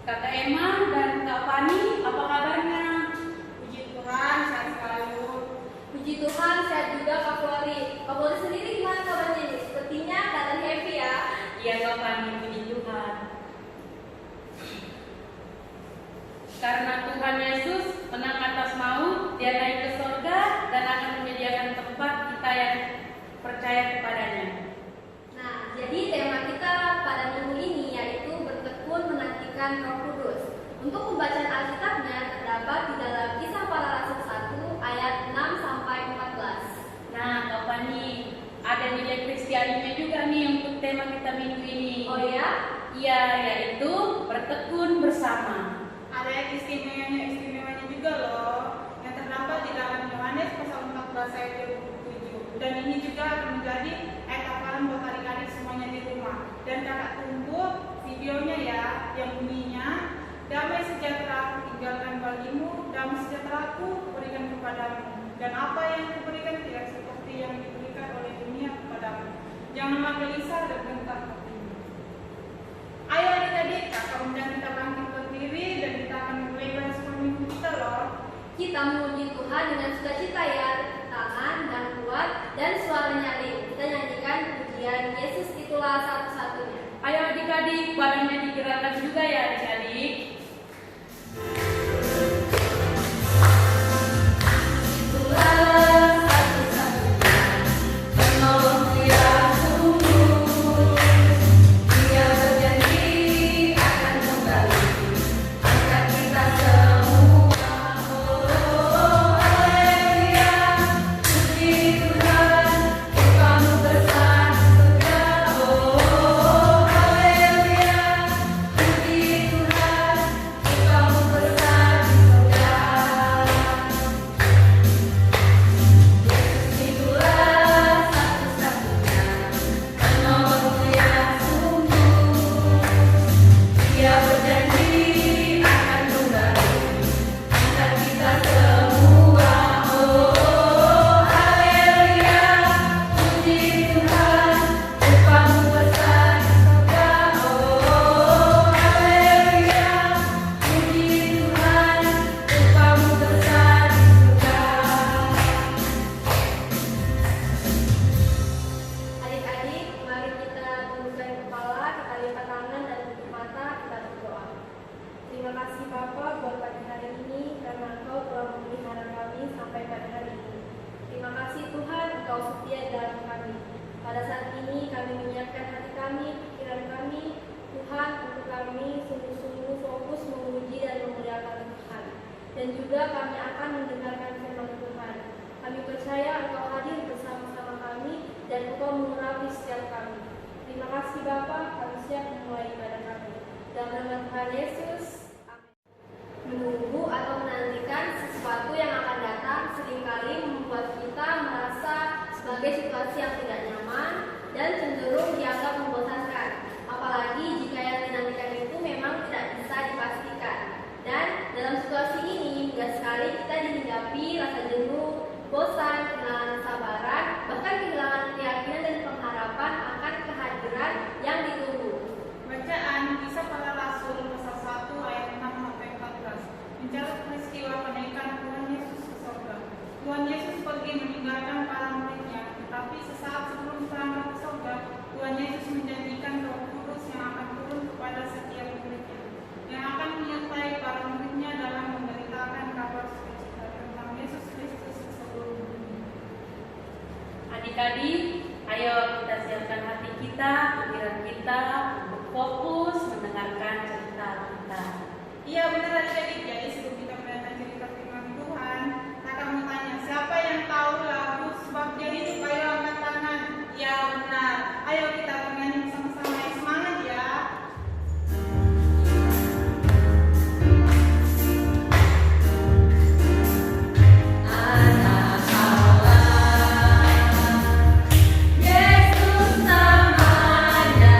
Kakak Emma dan Kak Fani, apa kabarnya? Puji Tuhan, sehat selalu. Puji Tuhan, sehat juga Kak Flori. Kak Flori sendiri gimana kabarnya nih? Sepertinya kelihatan happy ya. Iya Kak Fani, puji Tuhan. Karena Tuhan Yesus menang atas maut, Dia naik ke surga dan akan menyediakan tempat kita yang percaya kepadanya. Nah, jadi tema kita pada minggu ini yaitu bertekun menantikan Roh Kudus. Untuk pembacaan Alkitabnya terdapat di dalam Kisah Para Rasul 1 ayat 6 sampai 14. Nah, Kak Fani, ada nilai kristianinya juga nih untuk tema kita minggu ini. Oh ya? Iya, yaitu bertekun bersama. Ada yang istimewanya juga loh, yang terdapat di dalam Yohanes pasal 14 ayat 27. Dan ini juga akan menjadi ayat hafalan buat adik-adik semuanya di rumah. Dan kakak tunggu videonya ya, yang bunyinya, damai sejahtera aku tinggalkan bagimu, damai sejahtera aku berikan kepadamu. Dan apa yang kuberikan tidak seperti yang diberikan oleh dunia kepadamu. Janganlah gelisah dan gentar hatimu. Ayo adik-adik, kakak undang kita bangkit berdiri dan kita akan mulai respon minggu kita loh. Kita memuji Tuhan dengan sukacita ya, tangan dan kuat dan suara nyaring. Kita nyanyikan pujian Yesus itulah satu-satunya. Ayo adik-adik, badannya digerakkan juga ya adik-adik. Pada saat ini kami menyiapkan hati kami, pikiran kami, Tuhan, untuk kami sungguh-sungguh fokus memuji dan memuliakan Tuhan. Dan juga kami akan mendengarkan firman Tuhan. Kami percaya Engkau hadir bersama-sama kami dan Engkau mengurapi setiap kami. Terima kasih Bapa, kami siap memulai ibadah kami. Dalam nama Tuhan Yesus, amin. Menunggu atau menantikan sesuatu yang akan datang seringkali membuat kita merasa sebagai situasi yang tidak nyaman dan cenderung dianggap membosankan. Apalagi jika yang dinantikan itu memang tidak bisa dipastikan. Dan dalam situasi ini mudah sekali kita dihinggapi rasa jenuh, bosan, kehilangan kesabaran, bahkan kehilangan keyakinan dan pengharapan akan kehadiran yang ditunggu. Bacaan Kisah Para Rasul pasal 1 ayat 6 sampai 14 mencatat peristiwa kenaikan Tuhan Yesus ke surga. Tuhan Yesus pergi meninggalkan para muridnya, tetapi sesaat sebelum berangkat ke surga, Tuhan Yesus menjanjikan Roh Kudus yang akan turun kepada setiap muridnya, yang akan menyertai para muridnya dalam memberitakan kabar sukacita tentang Yesus Kristus ke seluruh dunia. Adik-adik, ayo kita siapkan hati kita, pikiran kita untuk fokus mendengarkan cerita kita. Iya benar adik-adik, jadi sebelum kita mendengarkan cerita firman Tuhan, kakak mau tanya, siapa yang tahu lagu sebab dia hidup? Ayo angkat tangan. Ya benar, ayo kita bernyanyi sama-sama, semangat ya. Yesus namanya.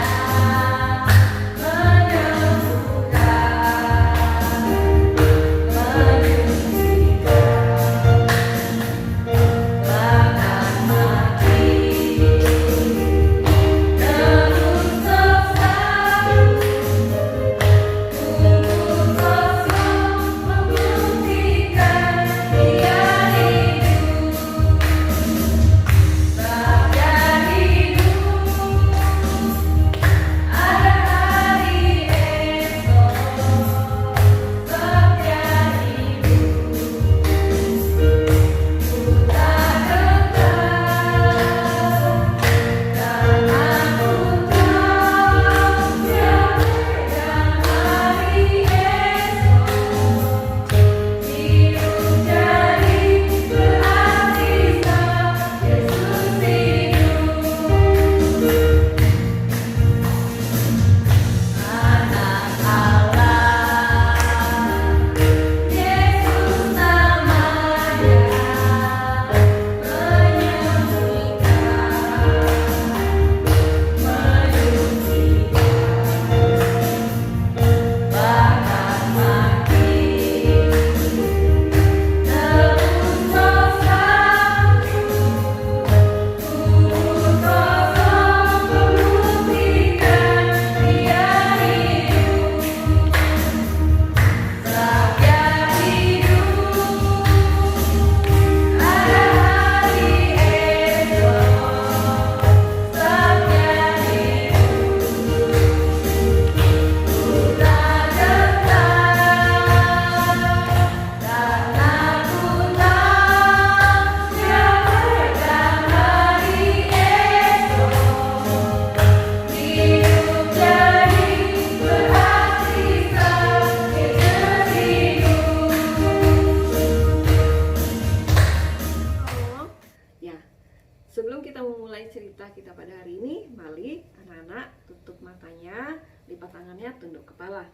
Allah.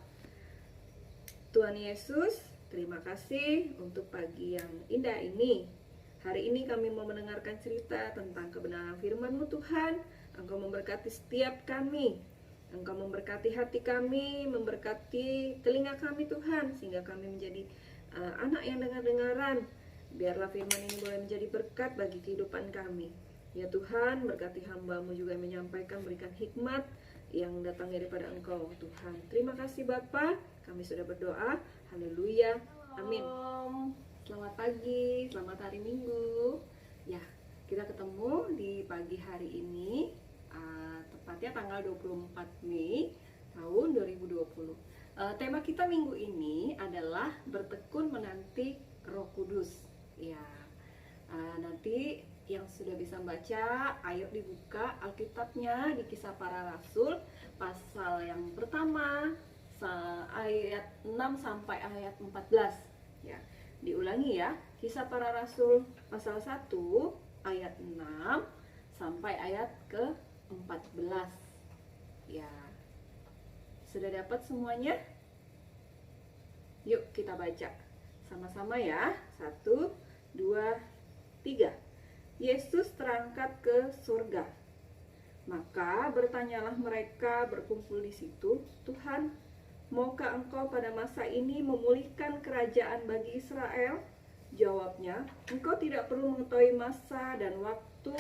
Tuhan Yesus, terima kasih untuk pagi yang indah ini. Hari ini kami mau mendengarkan cerita tentang kebenaran firman-Mu Tuhan. Engkau memberkati setiap kami. Engkau memberkati hati kami, memberkati telinga kami Tuhan, sehingga kami menjadi anak yang dengar-dengaran. Biarlah firman ini boleh menjadi berkat bagi kehidupan kami. Ya Tuhan, berkati hamba-Mu juga yang menyampaikan, berikan hikmat yang datangnya daripada Engkau Tuhan. Terima kasih Bapa, kami sudah berdoa. Haleluya, amin. Selamat pagi, selamat hari Minggu. Ya, kita ketemu di pagi hari ini, tepatnya tanggal 24 Mei tahun 2020. Tema kita minggu ini adalah bertekun menanti Roh Kudus. Ya, nanti yang sudah bisa baca, ayo dibuka Alkitabnya di Kisah Para Rasul pasal yang pertama ayat 6 sampai ayat 14. Ya, diulangi ya, Kisah Para Rasul pasal 1 ayat 6 sampai ayat ke-14. Ya, sudah dapat semuanya? Yuk kita baca sama-sama ya. 1, 2, 3. Yesus terangkat ke surga. Maka bertanyalah mereka berkumpul di situ, Tuhan, maukah Engkau pada masa ini memulihkan kerajaan bagi Israel? Jawabnya, Engkau tidak perlu mengetahui masa dan waktu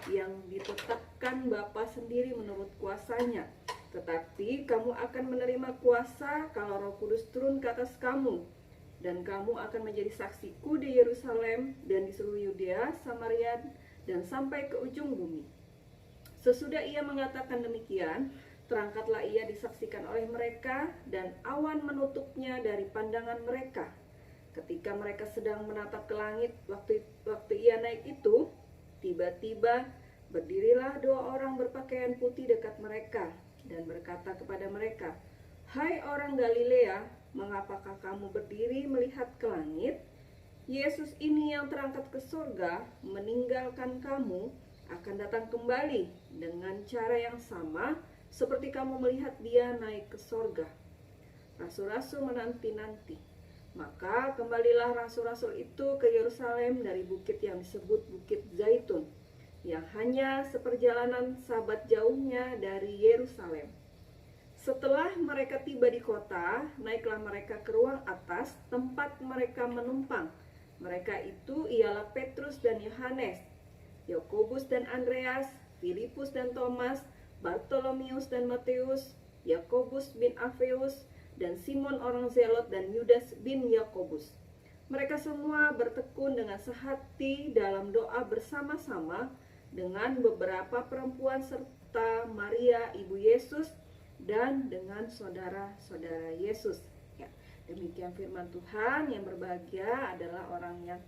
yang ditetapkan Bapa sendiri menurut kuasanya. Tetapi kamu akan menerima kuasa kalau Roh Kudus turun ke atas kamu. Dan kamu akan menjadi saksiku di Yerusalem dan di seluruh Yudea, Samaria, dan sampai ke ujung bumi. Sesudah ia mengatakan demikian, terangkatlah ia disaksikan oleh mereka, dan awan menutupnya dari pandangan mereka. Ketika mereka sedang menatap ke langit, waktu ia naik itu, tiba-tiba berdirilah 2 orang berpakaian putih dekat mereka, dan berkata kepada mereka, "Hai orang Galilea, mengapakah kamu berdiri melihat ke langit? Yesus ini yang terangkat ke surga, meninggalkan kamu, akan datang kembali dengan cara yang sama seperti kamu melihat dia naik ke surga." Rasul-rasul menanti-nanti. Maka kembalilah rasul-rasul itu ke Yerusalem dari bukit yang disebut Bukit Zaitun, yang hanya seperjalanan sabat jauhnya dari Yerusalem. Setelah mereka tiba di kota, naiklah mereka ke ruang atas tempat mereka menumpang. Mereka itu ialah Petrus dan Yohanes, Yakobus dan Andreas, Filipus dan Thomas, Bartolomeus dan Matius, Yakobus bin Alfeus, dan Simon orang Zelot, dan Yudas bin Yakobus. Mereka semua bertekun dengan sehati dalam doa bersama-sama dengan beberapa perempuan serta Maria ibu Yesus dan dengan saudara-saudara Yesus. Ya, demikian firman Tuhan. Yang berbahagia adalah orang yang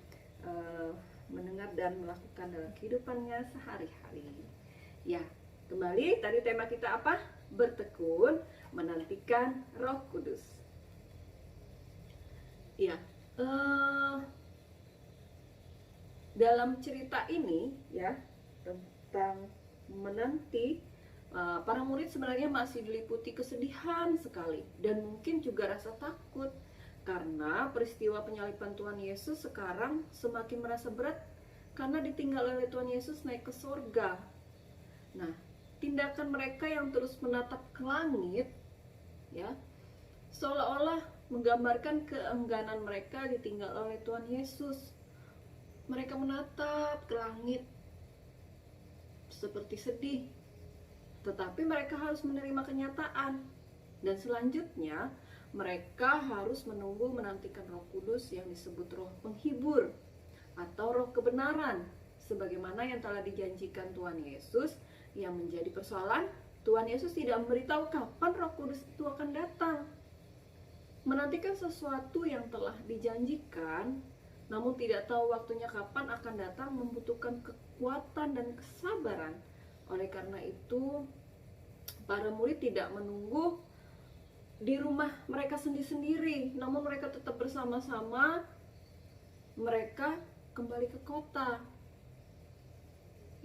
mendengar dan melakukan dalam kehidupannya sehari-hari. Ya, kembali tadi tema kita apa? Bertekun menantikan Roh Kudus. Ya, dalam cerita ini ya tentang menanti, para murid sebenarnya masih diliputi kesedihan sekali dan mungkin juga rasa takut karena peristiwa penyaliban Tuhan Yesus sekarang semakin merasa berat karena ditinggal oleh Tuhan Yesus naik ke surga. Nah, tindakan mereka yang terus menatap ke langit ya seolah-olah menggambarkan keengganan mereka ditinggal oleh Tuhan Yesus. Mereka menatap ke langit seperti sedih, tetapi mereka harus menerima kenyataan, dan selanjutnya mereka harus menantikan Roh Kudus yang disebut Roh Penghibur atau Roh Kebenaran, sebagaimana yang telah dijanjikan Tuhan Yesus. Yang menjadi persoalan, Tuhan Yesus tidak memberitahu kapan Roh Kudus itu akan datang. Menantikan sesuatu yang telah dijanjikan, namun tidak tahu waktunya kapan akan datang, membutuhkan kekuatan dan kesabaran. Oleh karena itu, para murid tidak menunggu di rumah mereka sendiri-sendiri, namun mereka tetap bersama-sama. Mereka kembali ke kota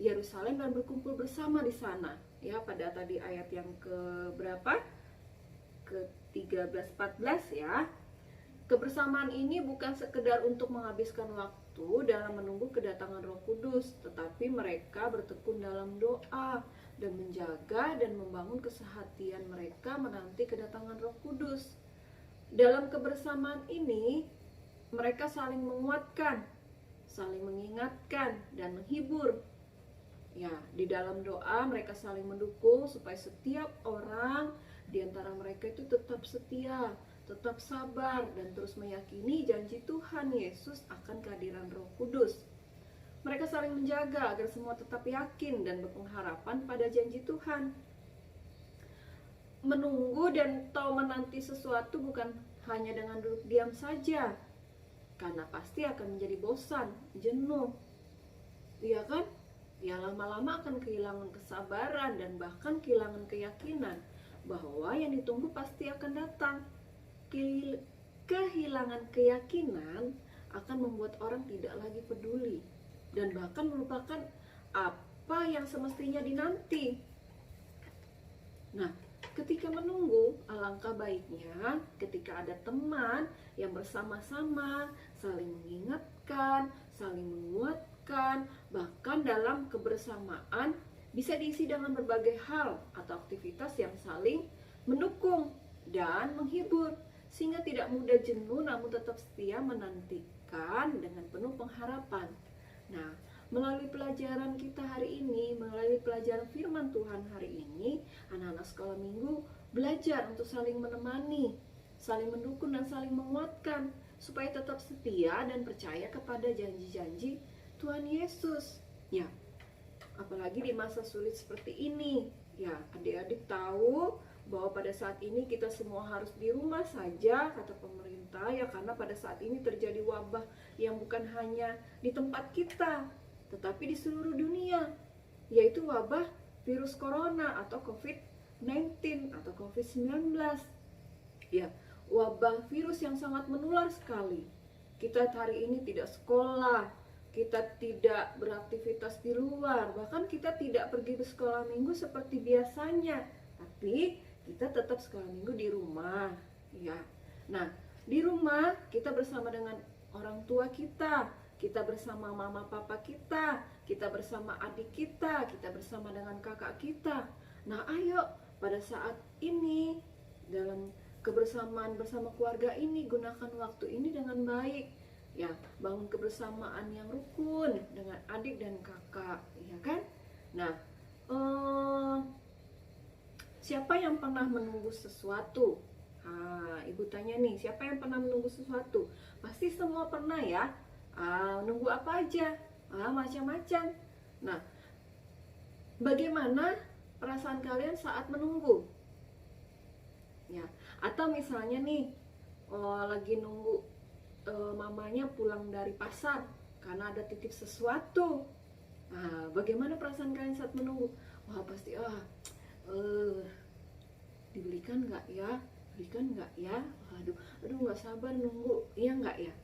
Yerusalem dan berkumpul bersama di sana. Ya, pada tadi ayat yang ke berapa? 13-14 ya. Kebersamaan ini bukan sekedar untuk menghabiskan waktu dalam menunggu kedatangan Roh Kudus, tetapi mereka bertekun dalam doa dan menjaga dan membangun kesehatian mereka menanti kedatangan Roh Kudus. Dalam kebersamaan ini, mereka saling menguatkan, saling mengingatkan, dan menghibur. Ya, di dalam doa mereka saling mendukung supaya setiap orang di antara mereka itu tetap setia, tetap sabar, dan terus meyakini janji Tuhan Yesus akan kehadiran Roh Kudus. Mereka saling menjaga agar semua tetap yakin dan berpengharapan pada janji Tuhan. Menunggu dan tahu menanti sesuatu bukan hanya dengan duduk diam saja, karena pasti akan menjadi bosan, jenuh. Iya kan? Ya, lama-lama akan kehilangan kesabaran dan bahkan kehilangan keyakinan bahwa yang ditunggu pasti akan datang. Kehilangan keyakinan akan membuat orang tidak lagi peduli dan bahkan melupakan apa yang semestinya dinanti. Nah, ketika menunggu, alangkah baiknya ketika ada teman yang bersama-sama saling mengingatkan, saling menguatkan, bahkan dalam kebersamaan bisa diisi dengan berbagai hal atau aktivitas yang saling mendukung dan menghibur, sehingga tidak mudah jenuh namun tetap setia menantikan dengan penuh pengharapan. Nah, melalui pelajaran kita hari ini, melalui pelajaran firman Tuhan hari ini, anak-anak sekolah minggu belajar untuk saling menemani, saling mendukung dan saling menguatkan supaya tetap setia dan percaya kepada janji-janji Tuhan Yesus. Ya, apalagi di masa sulit seperti ini. Ya, adik-adik tahu bahwa pada saat ini kita semua harus di rumah saja, kata pemerintah, ya, karena pada saat ini terjadi wabah yang bukan hanya di tempat kita, tetapi di seluruh dunia, yaitu wabah virus corona atau COVID-19 atau COVID-19. Ya, wabah virus yang sangat menular sekali. Kita hari ini tidak sekolah, kita tidak beraktivitas di luar, bahkan kita tidak pergi ke sekolah minggu seperti biasanya, tapi kita tetap sekolah minggu di rumah, ya. Nah, di rumah kita bersama dengan orang tua kita bersama mama papa kita bersama adik kita bersama dengan kakak kita. Nah, ayo pada saat ini dalam kebersamaan bersama keluarga ini, gunakan waktu ini dengan baik, ya. Bangun kebersamaan yang rukun dengan adik dan kakak, ya kan? Nah, siapa yang pernah menunggu sesuatu? Ibu tanya nih, siapa yang pernah menunggu sesuatu? Pasti semua pernah ya. Nunggu apa aja? Macam-macam. Nah, bagaimana perasaan kalian saat menunggu? Ya, atau misalnya nih, lagi nunggu mamanya pulang dari pasar karena ada titip sesuatu. Bagaimana perasaan kalian saat menunggu? Wah, pasti dibelikan nggak ya? Belikan nggak ya? Aduh nggak sabar nunggu. Iya nggak ya?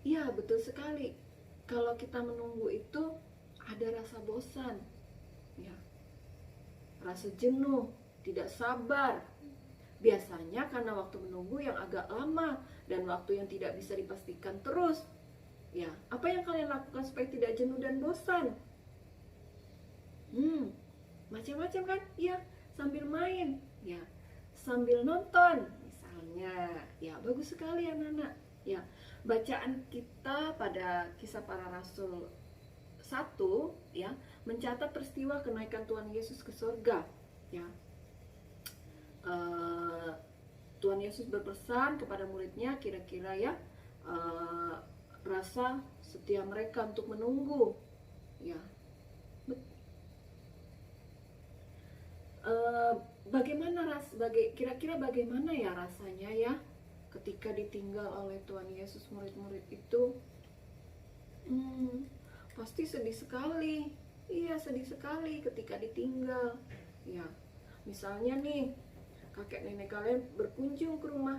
Iya, betul sekali. Kalau kita menunggu itu ada rasa bosan, ya, rasa jenuh, tidak sabar. Biasanya karena waktu menunggu yang agak lama dan waktu yang tidak bisa dipastikan terus. Ya, apa yang kalian lakukan supaya tidak jenuh dan bosan? Macam-macam kan? Ya, sambil main, ya, sambil nonton, misalnya. Ya, bagus sekali anak-anak. Ya, bacaan kita pada Kisah Para Rasul 1, ya, mencatat peristiwa kenaikan Tuhan Yesus ke surga, ya. Tuhan Yesus berpesan kepada muridnya, kira-kira ya, rasa setia mereka untuk menunggu, ya. Kira-kira bagaimana ya rasanya ya ketika ditinggal oleh Tuhan Yesus, murid-murid itu? Pasti sedih sekali. Iya, sedih sekali ketika ditinggal. Ya, misalnya nih, kakek nenek kalian berkunjung ke rumah,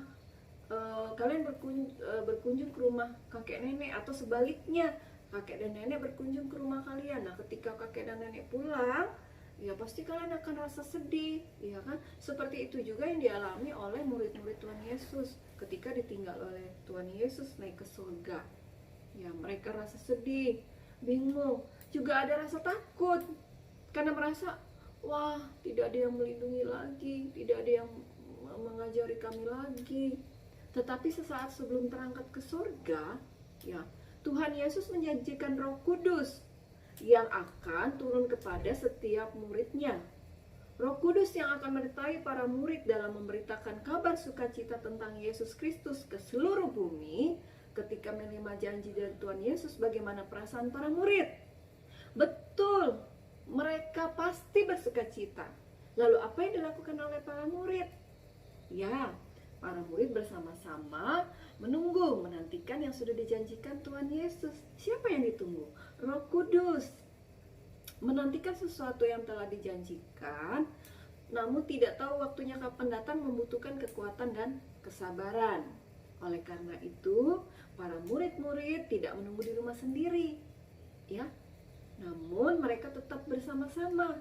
berkunjung ke rumah kakek nenek, atau sebaliknya kakek dan nenek berkunjung ke rumah kalian. Nah, ketika kakek dan nenek pulang, ya pasti kalian akan rasa sedih, ya kan? Seperti itu juga yang dialami oleh murid-murid Tuhan Yesus ketika ditinggal oleh Tuhan Yesus naik ke surga. Ya, mereka rasa sedih, bingung, juga ada rasa takut karena merasa, wah, tidak ada yang melindungi lagi, tidak ada yang mengajari kami lagi. Tetapi sesaat sebelum terangkat ke surga, ya, Tuhan Yesus menjanjikan Roh Kudus yang akan turun kepada setiap muridnya. Roh Kudus yang akan menyertai para murid dalam memberitakan kabar sukacita tentang Yesus Kristus ke seluruh bumi. Ketika menerima janji dari Tuhan Yesus, bagaimana perasaan para murid? Betul, mereka pasti bersukacita. Lalu apa yang dilakukan oleh para murid? Ya, para murid bersama-sama menunggu, menantikan yang sudah dijanjikan Tuhan Yesus. Siapa yang ditunggu? Roh Kudus. Menantikan sesuatu yang telah dijanjikan, namun tidak tahu waktunya kapan datang, membutuhkan kekuatan dan kesabaran. Oleh karena itu, para murid-murid tidak menunggu di rumah sendiri, ya. Namun mereka tetap bersama-sama,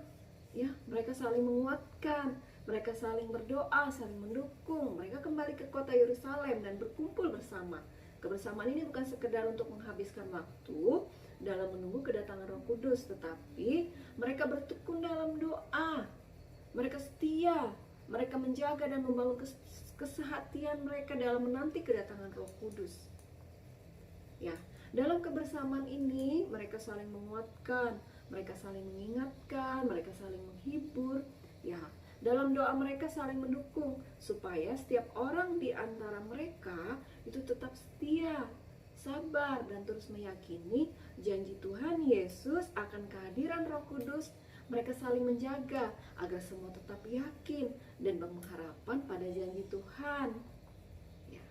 ya. Mereka saling menguatkan, mereka saling berdoa, saling mendukung. Mereka kembali ke kota Yerusalem dan berkumpul bersama. Kebersamaan ini bukan sekedar untuk menghabiskan waktu dalam menunggu kedatangan Roh Kudus, tetapi mereka bertekun dalam doa. Mereka setia, mereka menjaga dan membangun kesehatian mereka dalam menanti kedatangan Roh Kudus. Ya, dalam kebersamaan ini mereka saling menguatkan, mereka saling mengingatkan, mereka saling menghibur. Ya, dalam doa mereka saling mendukung supaya setiap orang di antara mereka itu tetap setia, sabar, dan terus meyakini janji Tuhan Yesus akan kehadiran Roh Kudus. Mereka saling menjaga agar semua tetap yakin dan berpengharapan pada janji Tuhan. Ya.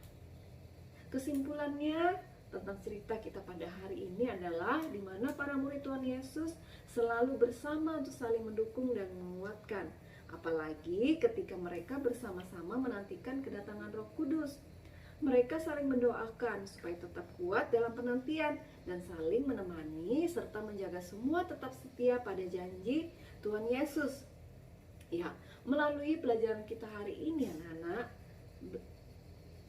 Kesimpulannya tentang cerita kita pada hari ini adalah di mana para murid Tuhan Yesus selalu bersama untuk saling mendukung dan menguatkan. Apalagi ketika mereka bersama-sama menantikan kedatangan Roh Kudus. Mereka saling mendoakan supaya tetap kuat dalam penantian dan saling menemani serta menjaga semua tetap setia pada janji Tuhan Yesus. Ya, melalui pelajaran kita hari ini anak-anak,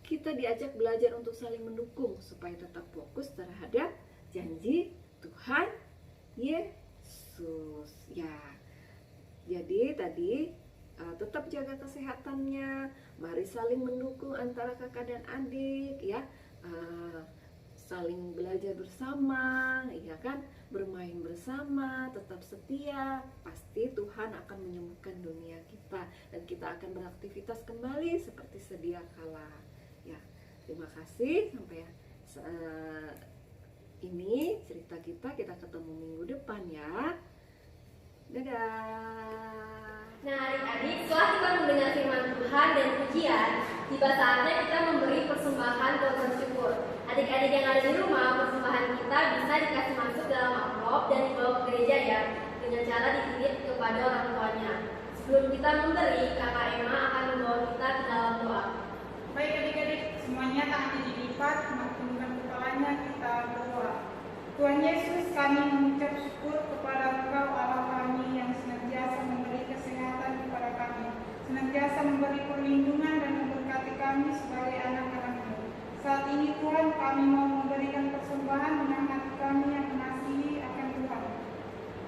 kita diajak belajar untuk saling mendukung supaya tetap fokus terhadap janji Tuhan Yesus. Ya, jadi tadi tetap jaga kesehatannya, mari saling mendukung antara kakak dan adik, ya, saling belajar bersama, ya kan, bermain bersama, tetap setia. Pasti Tuhan akan menyembuhkan dunia kita dan kita akan beraktivitas kembali seperti sedia kala. Ya, terima kasih sampai ini cerita kita ketemu minggu depan ya. Dadah. Nah adik-adik, setelah kita mendengar firman Tuhan dan pujian, tiba saatnya kita memberi persembahan doa syukur. Adik-adik yang ada di rumah, persembahan kita bisa dikasih masuk dalam amplop dan dibawa ke gereja ya, dengan cara dititip kepada orang tuanya. Sebelum kita memberi, Kakak Emma akan membawa kita ke dalam doa. Baik adik-adik, semuanya tangannya dilipat, menurunkan kepalanya, kita berdoa. Tuhan Yesus, kami mengucap syukur kepada Engkau Allah kami yang senantiasa memberi kesehatan kepada kami, senantiasa memberi perlindungan dan memberkati kami sebagai anak-anak-Mu. Saat ini Tuhan, kami mau memberikan persembahan dengan hati kami yang mengasihi akan Tuhan.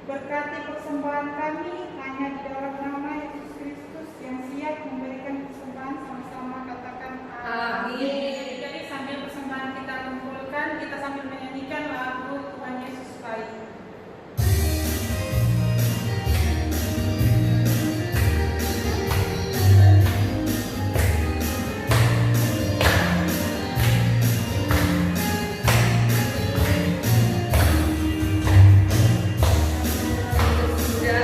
Berkati persembahan kami hanya di dalam nama Yesus Kristus yang siap memberikan persembahan, sama-sama katakan amin. Jadi sambil persembahan kita kumpulkan, kita sambil menyanyikan lagu Tuhan Yesus baik. Sudah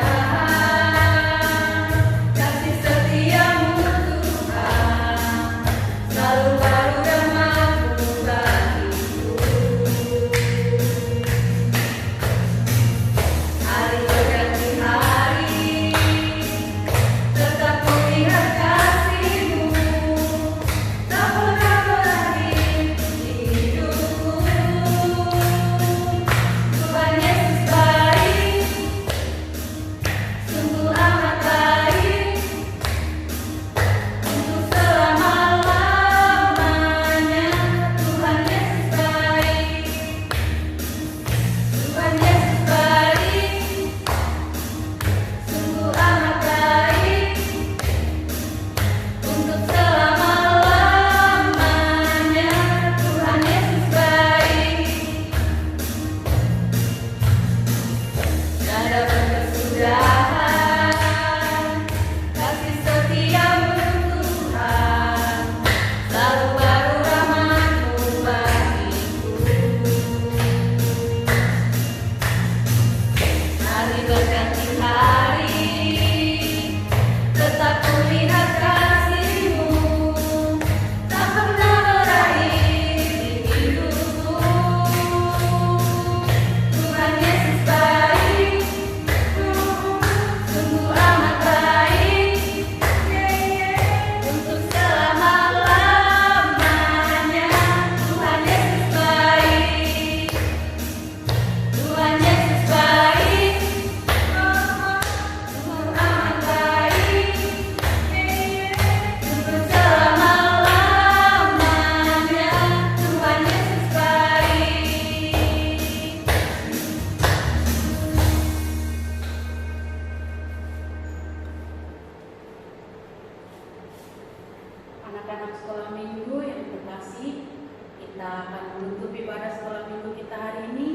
daripada sekolah minggu kita hari ini.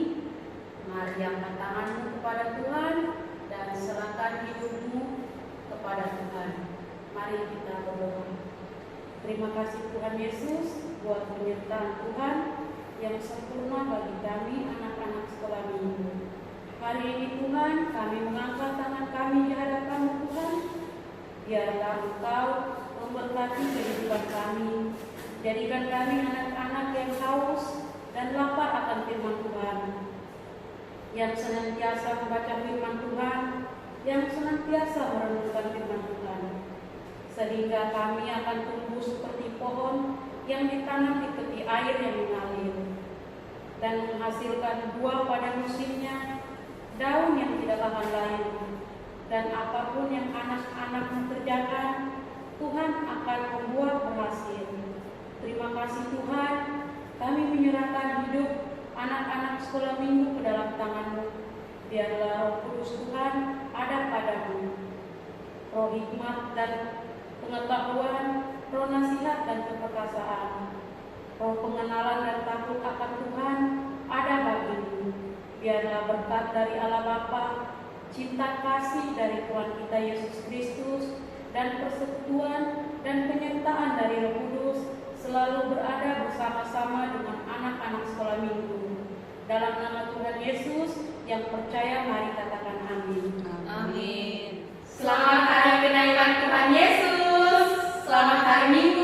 Mari angkat tanganmu kepada Tuhan dan serahkan hidupmu kepada Tuhan. Mari kita berdoa. Terima kasih Tuhan Yesus buat penyertaan Tuhan yang sempurna bagi kami anak-anak sekolah minggu. Hari ini Tuhan, kami mengangkat tangan kami di hadapan Tuhan. Biarlah Engkau memberkati kehidupan kami. Jadikan kami anak-anak yang haus dan lapar akan firman Tuhan, yang senantiasa membaca firman Tuhan, yang senantiasa merenungkan firman Tuhan, sehingga kami akan tumbuh seperti pohon yang ditanam di tepi air yang mengalir dan menghasilkan buah pada musimnya, daun yang tidak akan layu, dan apapun yang anak-anak kerjakan, Tuhan akan membuat berhasil. Terima kasih Tuhan, kami menyerahkan hidup anak-anak sekolah minggu ke dalam tangan-Mu. Biarlah Roh Kudus Tuhan ada padamu, roh hikmat dan pengetahuan, roh nasihat dan keperkasaan, roh pengenalan dan takut akan Tuhan ada bagimu. Biarlah berkat dari Allah Bapa, cinta kasih dari Tuhan kita Yesus Kristus, dan persekutuan dan penyertaan dari Roh Kudus selalu berada bersama-sama dengan anak-anak sekolah minggu. Dalam nama Tuhan Yesus yang percaya, mari katakan amin. Amin. Selamat Hari Kenaikan Tuhan Yesus. Selamat Hari Minggu.